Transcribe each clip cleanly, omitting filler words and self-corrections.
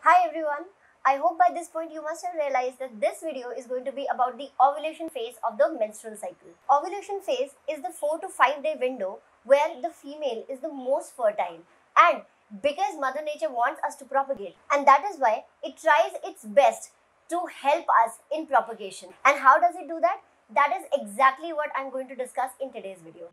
Hi everyone, I hope by this point you must have realized that this video is going to be about the ovulation phase of the menstrual cycle. Ovulation phase is the 4 to 5 day window where the female is the most fertile, and because Mother Nature wants us to propagate, and that is why it tries its best to help us in propagation. And how does it do that? That is exactly what I'm going to discuss in today's video.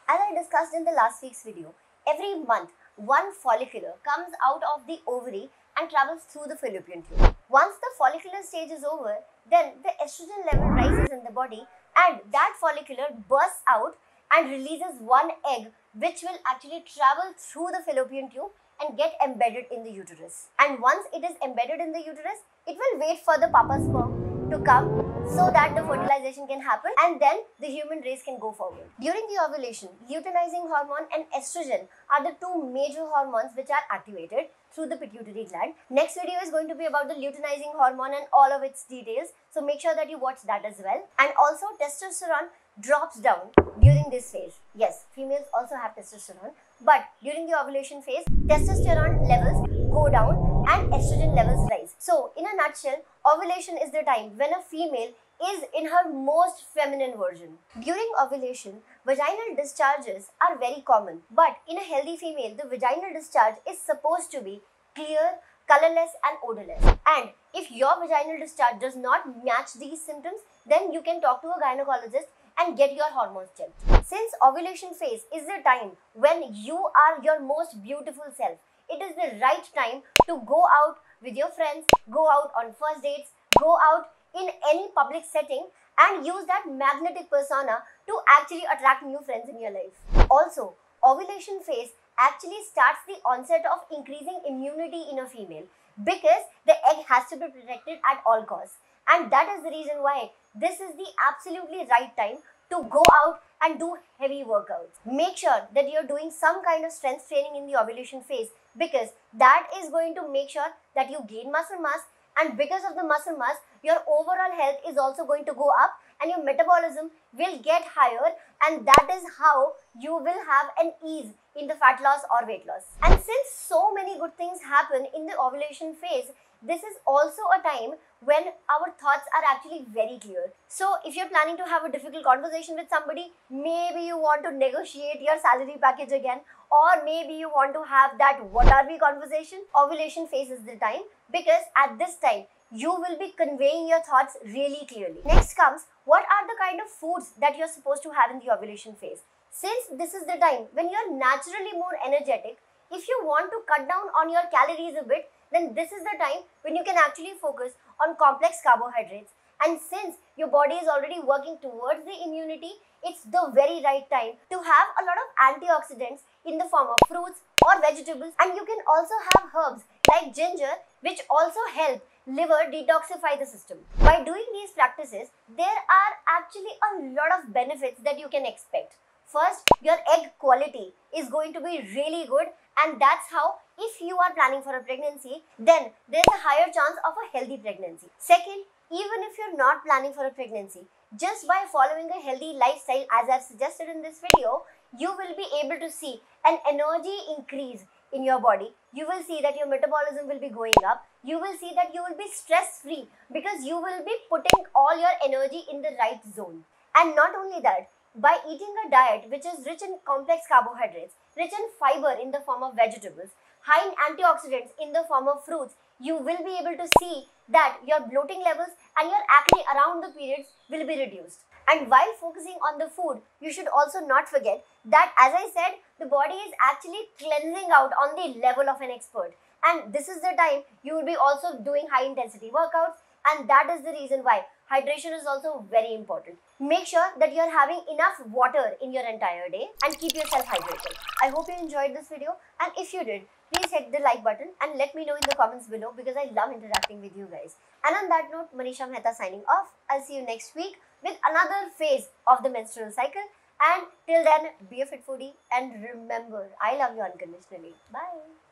As I discussed in the last week's video, every month, one follicular comes out of the ovary and travels through the fallopian tube. Once the follicular stage is over, then the estrogen level rises in the body and that follicular bursts out and releases one egg which will actually travel through the fallopian tube and get embedded in the uterus. And once it is embedded in the uterus, it will wait for the papa sperm to come so that the fertilization can happen and then the human race can go forward. During the ovulation, luteinizing hormone and estrogen are the two major hormones which are activated through the pituitary gland. Next video is going to be about the luteinizing hormone and all of its details, so make sure that you watch that as well. And also testosterone drops down during this phase. Yes, females also have testosterone, but during the ovulation phase, testosterone levels go down and estrogen levels rise. So in a nutshell, ovulation is the time when a female is in her most feminine version. During ovulation, vaginal discharges are very common, but in a healthy female, the vaginal discharge is supposed to be clear, colorless and odorless. And if your vaginal discharge does not match these symptoms, then you can talk to a gynecologist and get your hormones checked. Since ovulation phase is the time when you are your most beautiful self, it is the right time to go out with your friends, go out on first dates, go out in any public setting and use that magnetic persona to actually attract new friends in your life. Also, ovulation phase actually starts the onset of increasing immunity in a female because the egg has to be protected at all costs. And that is the reason why this is the absolutely right time to go out and do heavy workouts. Make sure that you're doing some kind of strength training in the ovulation phase because that is going to make sure that you gain muscle mass, and because of the muscle mass, your overall health is also going to go up and your metabolism will get higher, and that is how you will have an ease in the fat loss or weight loss. And since so many good things happen in the ovulation phase, this is also a time when our thoughts are actually very clear. So if you're planning to have a difficult conversation with somebody, maybe you want to negotiate your salary package again, or maybe you want to have that what are we conversation, ovulation phase is the time, because at this time you will be conveying your thoughts really clearly. Next comes, what are the kind of foods that you're supposed to have in the ovulation phase? Since this is the time when you're naturally more energetic, if you want to cut down on your calories a bit, then this is the time when you can actually focus on complex carbohydrates. And since your body is already working towards the immunity, it's the very right time to have a lot of antioxidants in the form of fruits or vegetables. And you can also have herbs like ginger, which also help liver detoxify the system. By doing these practices, there are actually a lot of benefits that you can expect. First, your egg quality is going to be really good, and that's how, if you are planning for a pregnancy, then there's a higher chance of a healthy pregnancy. Second, even if you're not planning for a pregnancy, just by following a healthy lifestyle as I've suggested in this video, you will be able to see an energy increase in your body. You will see that your metabolism will be going up. You will see that you will be stress-free because you will be putting all your energy in the right zone. And not only that, by eating a diet which is rich in complex carbohydrates, rich in fiber in the form of vegetables, high in antioxidants in the form of fruits, you will be able to see that your bloating levels and your acne around the periods will be reduced. And while focusing on the food, you should also not forget that, as I said, the body is actually cleansing out on the level of an expert. And this is the time you will be also doing high intensity workouts, and that is the reason why hydration is also very important. Make sure that you are having enough water in your entire day and keep yourself hydrated. I hope you enjoyed this video, and if you did, please hit the like button and let me know in the comments below because I love interacting with you guys. And on that note, 𝗠𝐵 𝗟ci𝘃𝗲 signing off. I'll see you next week with another phase of the menstrual cycle. And till then, be a fit foodie and remember, I love you unconditionally. Bye.